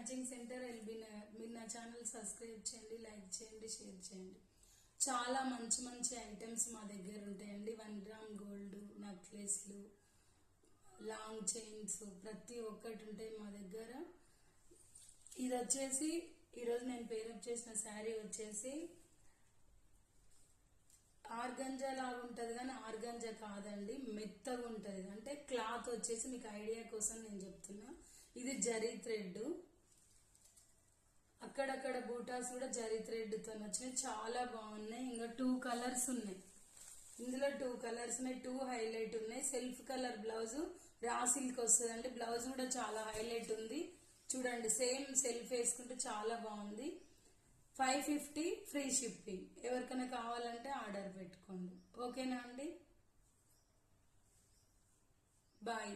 Matching centre LB Nagar. మీరు నా channel subscribe చేయండి, లైక్ చేయండి, షేర్ చేయండి. చాలా మంచి మంచి ఐటమ్స్ మా దగ్గర ఉంటాయండి. 1 గ్రామ్ గోల్డ్ నెక్లెస్లు, లాంగ్ చైన్స్ ప్రతి ఒక్కటి ఉంటాయి మా దగ్గర. ఇది వచ్చేసి ఈరోజు నేను పేరప్ చేసిన శారీ వచ్చేసి ఆర్గంజా లాగా ఉంటుంది, కానీ ఆర్గంజా కాదండి, మెత్తగా ఉంటుంది. అంటే క్లాత్ వచ్చేసి మీకు ఐడియా కోసం నేను చెప్తున్నా. ఇది జరీ థ్రెడ్, అక్కడక్కడ బూటాస్ కూడా జరీ థ్రెడ్ తో వచ్చినాయి, చాలా బాగున్నాయి. ఇంకా 2 కలర్స్ ఉన్నాయి, ఇందులో 2 కలర్స్ ఉన్నాయి, 2 హైలైట్ ఉన్నాయి. Self colour blouse raw silk వస్తుంది అండి. బ్లౌజ్ కూడా చాలా హైలైట్ ఉంది, చూడండి. సేమ్ సెల్ఫ్ వేసుకుంటే చాలా బాగుంది. 550 ఫ్రీ షిప్పింగ్. ఎవరికైనా కావాలంటే ఆర్డర్ పెట్టుకోండి. ఓకేనా అండి? బాయ్.